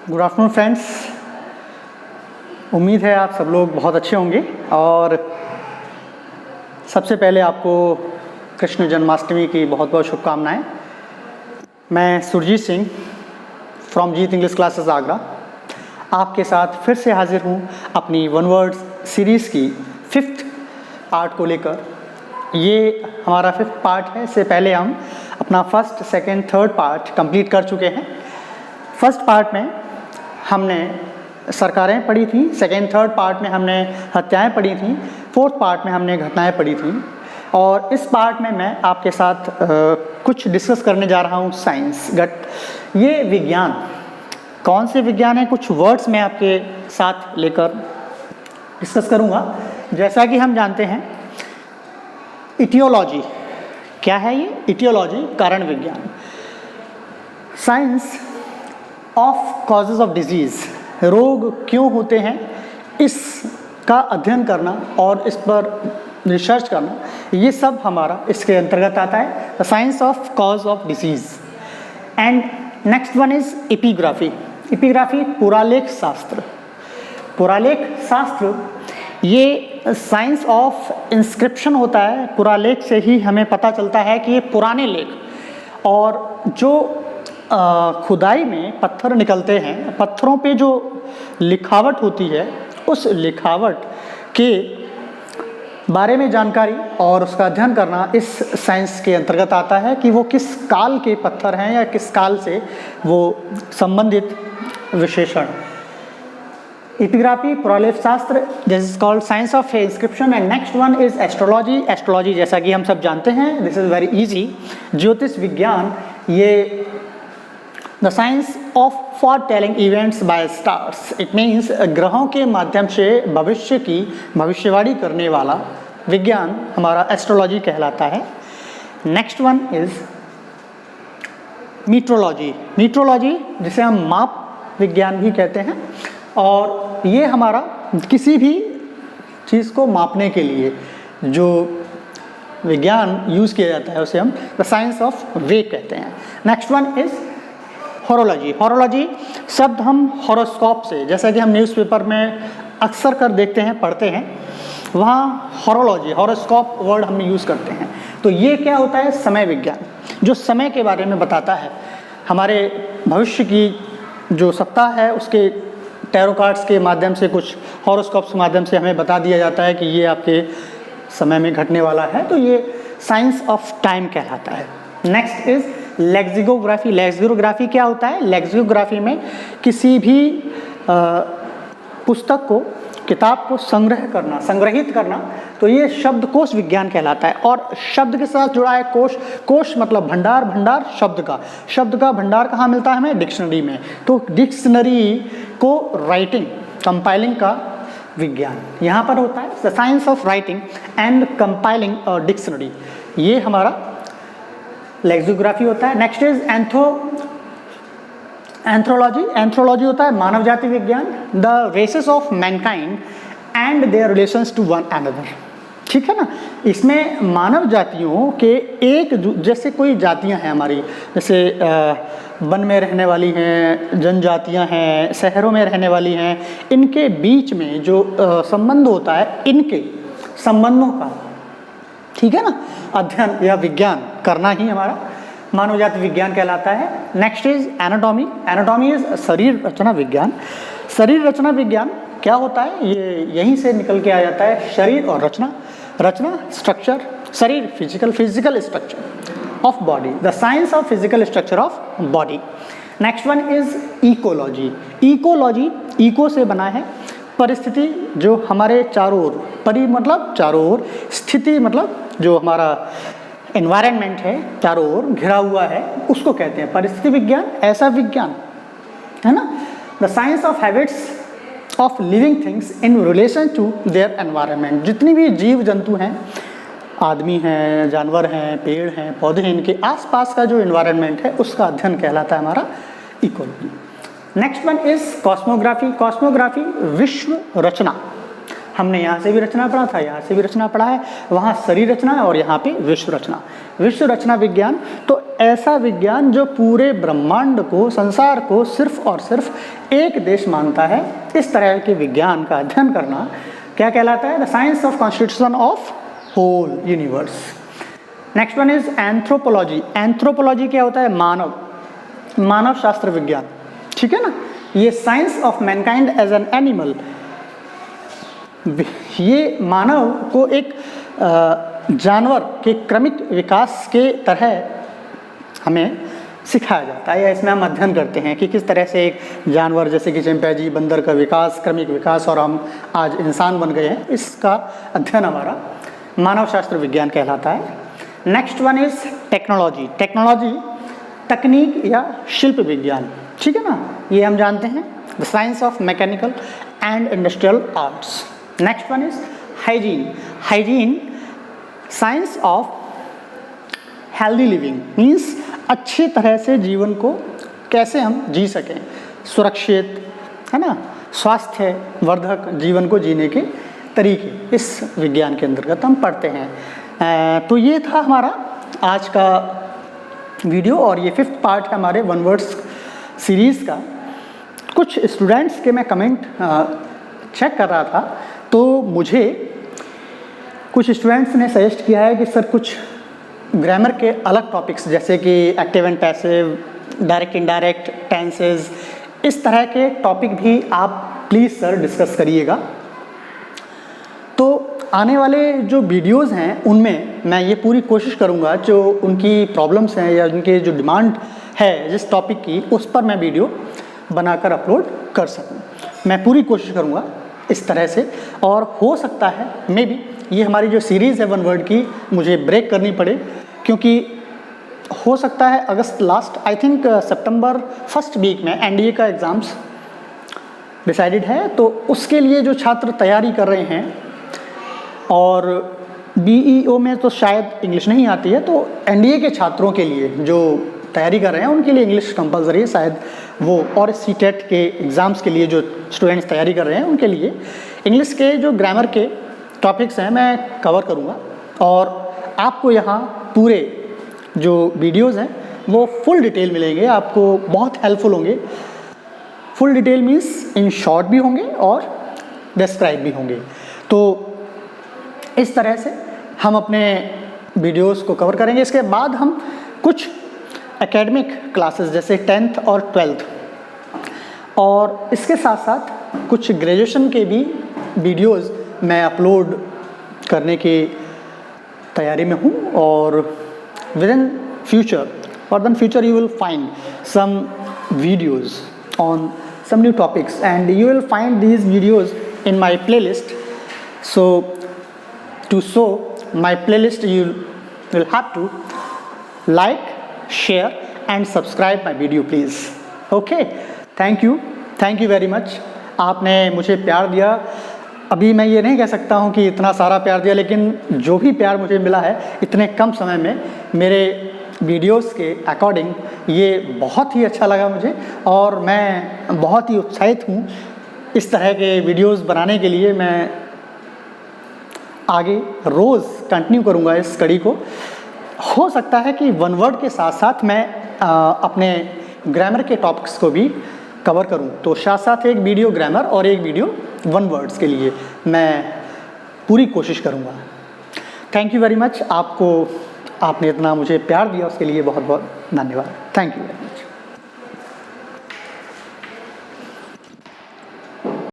Good afternoon friends. उम्मीद है आप सब लोग बहुत अच्छे होंगे और सबसे पहले आपको कृष्ण जन्माष्टमी की बहुत बहुत शुभकामनाएं। मैं Surjit Singh from Jeet English classes Agra आपके साथ फिर से हाजिर हूं अपनी वन वर्ड सीरीज़ की 5th पार्ट को लेकर। ये हमारा 5th पार्ट है। इससे पहले हम अपना 1st, 2nd, 3rd part complete कर चुके हैं। 1st पार्ट में हमने सरकारें पढ़ी थी, 2nd, 3rd पार्ट में हमने हत्याएं पढ़ी थी, 4th पार्ट में हमने घटनाएं पढ़ी थी और इस पार्ट में मैं आपके साथ कुछ डिस्कस करने जा रहा हूँ साइंस। ये विज्ञान कौन से विज्ञान है, कुछ वर्ड्स मैं आपके साथ लेकर डिस्कस करूँगा। जैसा कि हम जानते हैं इटियोलॉजी क्या है, ये इटियोलॉजी कारण विज्ञान, science of causes of disease, रोग क्यों होते हैं इसका अध्ययन करना और इस पर रिसर्च करना, ये सब हमारा इसके अंतर्गत आता है, the science of cause of disease. And next one is epigraphy. Epigraphy पुरालेख शास्त्र। पुरालेख शास्त्र ये साइंस ऑफ इंस्क्रिप्शन होता है। पुरालेख से ही हमें पता चलता है कि ये पुराने लेख और जो खुदाई में पत्थर निकलते हैं, पत्थरों पे जो लिखावट होती है उस लिखावट के बारे में जानकारी और उसका अध्ययन करना इस साइंस के अंतर्गत आता है कि वो किस काल के पत्थर हैं या किस काल से वो संबंधित विशेषण। एपिग्राफी पुरालेख शास्त्र, this is called science of inscription. And next one is astrology. Astrology जैसा कि हम सब जानते हैं, दिस इज वेरी इजी। ज्योतिष विज्ञान ये the science of for telling events by stars. It means ग्रहों के माध्यम से भविष्य की भविष्यवाणी करने वाला विज्ञान हमारा एस्ट्रोलॉजी कहलाता है। Next one is metrology. Metrology जिसे हम माप विज्ञान भी कहते हैं और ये हमारा किसी भी चीज़ को मापने के लिए जो विज्ञान यूज़ किया जाता है उसे हम द साइंस ऑफ वेग कहते हैं। Next one is horology. Horology शब्द हम हॉरोस्कोप से, जैसा कि हम न्यूज़पेपर में अक्सर कर देखते हैं, पढ़ते हैं, वहाँ हॉरोलॉजी हॉरोस्कोप वर्ड हम यूज़ करते हैं। तो ये क्या होता है, समय विज्ञान जो समय के बारे में बताता है। हमारे भविष्य की जो सत्ता है उसके टैरो कार्ड्स के माध्यम से, कुछ हॉरोस्कोप्स के माध्यम से हमें बता दिया जाता है कि ये आपके समय में घटने वाला है। तो ये साइंस ऑफ टाइम कहलाता है। Next is lexicography. लेक्सिकोग्राफी क्या होता है, लेक्सिकोग्राफी में किसी भी पुस्तक को, किताब को संग्रह करना, संग्रहित करना, तो ये शब्दकोश विज्ञान कहलाता है। और शब्द के साथ जुड़ा है कोश। कोश मतलब भंडार, भंडार शब्द का भंडार कहाँ मिलता है हमें, डिक्शनरी में। तो डिक्शनरी को राइटिंग, कंपाइलिंग का विज्ञान यहाँ पर होता है, the science of writing and compiling a dictionary, ये हमारा लेक्सिकोग्राफी होता है। Next is एंथ्रोलॉजी। एंथ्रोलॉजी होता है मानव जाति विज्ञान, the races of mankind and their relations to one another. ठीक है ना, इसमें मानव जातियों के एक, जैसे कोई जातियां हैं हमारी, जैसे वन में रहने वाली हैं, जनजातियां हैं, शहरों में रहने वाली हैं, इनके बीच में जो संबंध होता है, इनके संबंधों का, ठीक है ना, अध्ययन या विज्ञान करना ही हमारा मानव जाति विज्ञान कहलाता है। Next is anatomy. Anatomy is शरीर रचना विज्ञान। शरीर रचना विज्ञान क्या होता है, ये यहीं से निकल के आ जाता है, शरीर और रचना, रचना स्ट्रक्चर, शरीर physical structure of body, the science of physical structure of body. Next one is ecology. Ecology eco से बना है, परिस्थिति जो हमारे चारों ओर, परि मतलब चारों ओर, स्थिति मतलब जो हमारा एनवायरनमेंट है चारों ओर घिरा हुआ है, उसको कहते हैं परिस्थिति विज्ञान। ऐसा विज्ञान है ना, the science of habits of living things in relation to their environment. जितनी भी जीव जंतु हैं, आदमी हैं, जानवर हैं, पेड़ हैं, पौधे हैं, इनके आसपास का जो एनवायरनमेंट है उसका अध्ययन कहलाता है हमारा ecology. Next one is cosmography. Cosmography विश्व रचना, हमने यहाँ से भी रचना पढ़ा था, यहाँ से भी रचना पढ़ा है, वहाँ शरीर रचना है और यहाँ पे विश्व रचना। विश्व रचना विज्ञान तो ऐसा विज्ञान जो पूरे ब्रह्मांड को, संसार को सिर्फ और सिर्फ एक देश मानता है, इस तरह के विज्ञान का अध्ययन करना क्या कहलाता है? The science of constitution of whole universe. Next one is anthropology. Anthropology क्या होता है? मानव शास्त्र विज्ञान, ठीक है ना। ये science of mankind as an animal, ये मानव को एक जानवर के क्रमिक विकास के तरह हमें सिखाया जाता है, या इसमें हम अध्ययन करते हैं कि किस तरह से एक जानवर जैसे कि चिंपैंजी, बंदर का विकास, क्रमिक विकास, और हम आज इंसान बन गए हैं, इसका अध्ययन हमारा मानव शास्त्र विज्ञान कहलाता है। Next one is technology. Technology तकनीक या शिल्प विज्ञान, ठीक है ना, ये हम जानते हैं, the science of mechanical and industrial arts. Next one is hygiene. Hygiene science of healthy living, means अच्छी तरह से जीवन को कैसे हम जी सकें, सुरक्षित, है ना, स्वास्थ्य वर्धक जीवन को जीने के तरीके इस विज्ञान के अंतर्गत हम पढ़ते हैं। तो ये था हमारा आज का वीडियो, और ये 5th पार्ट है हमारे वन वर्ड्स सीरीज़ का। कुछ स्टूडेंट्स के मैं कमेंट चेक कर रहा था, तो मुझे कुछ स्टूडेंट्स ने सजेस्ट किया है कि सर कुछ ग्रामर के अलग टॉपिक्स जैसे कि active and passive, direct indirect, tenses, इस तरह के टॉपिक भी आप प्लीज़ सर डिस्कस करिएगा। तो आने वाले जो वीडियोस हैं उनमें मैं ये पूरी कोशिश करूँगा जो उनकी प्रॉब्लम्स हैं या उनके जो डिमांड है जिस टॉपिक की, उस पर मैं वीडियो बनाकर अपलोड कर सकूँ। मैं पूरी कोशिश करूँगा इस तरह से, और हो सकता है मे बी ये हमारी जो सीरीज़ है वन वर्ड की मुझे ब्रेक करनी पड़े, क्योंकि हो सकता है अगस्त लास्ट, आई थिंक सितंबर फर्स्ट वीक में एनडीए का एग्ज़ाम्स डिसाइडेड है, तो उसके लिए जो छात्र तैयारी कर रहे हैं, और बीईओ में तो शायद इंग्लिश नहीं आती है, तो एनडीए के छात्रों के लिए जो तैयारी कर रहे हैं उनके लिए इंग्लिश कंपलसरी है शायद वो, और सीटेट के एग्ज़ाम्स के लिए जो स्टूडेंट्स तैयारी कर रहे हैं उनके लिए इंग्लिश के जो ग्रामर के टॉपिक्स हैं मैं कवर करूँगा, और आपको यहाँ पूरे जो वीडियोज़ हैं वो फुल डिटेल मिलेंगे, आपको बहुत हेल्पफुल होंगे। Full detail means in short भी होंगे और डिस्क्राइब भी होंगे। तो इस तरह से हम अपने वीडियोस को कवर करेंगे। इसके बाद हम कुछ एकेडमिक क्लासेस जैसे 10th और 12th, और इसके साथ साथ कुछ ग्रेजुएशन के भी वीडियोस मैं अपलोड करने की तैयारी में हूँ, और with in future, for the future you will find some videos on some new topics, and you will find these videos in my playlist. So to show my playlist you will have to like, share and subscribe my video please. Okay, thank you very much. आपने मुझे प्यार दिया। अभी मैं ये नहीं कह सकता हूँ कि इतना सारा प्यार दिया, लेकिन जो भी प्यार मुझे मिला है इतने कम समय में मेरे वीडियोस के अकॉर्डिंग, ये बहुत ही अच्छा लगा मुझे, और मैं बहुत ही उत्साहित हूँ इस तरह के वीडियोस बनाने के लिए। मैं आगे रोज़ कंटिन्यू करूँगा इस कड़ी को। हो सकता है कि वन वर्ड के साथ साथ मैं अपने ग्रामर के टॉपिक्स को भी कवर करूँ, तो साथ साथ एक वीडियो ग्रामर और एक वीडियो वन वर्ड्स के लिए मैं पूरी कोशिश करूँगा। Thank you very much. आपने इतना मुझे प्यार दिया उसके लिए बहुत बहुत धन्यवाद। Thank you very much.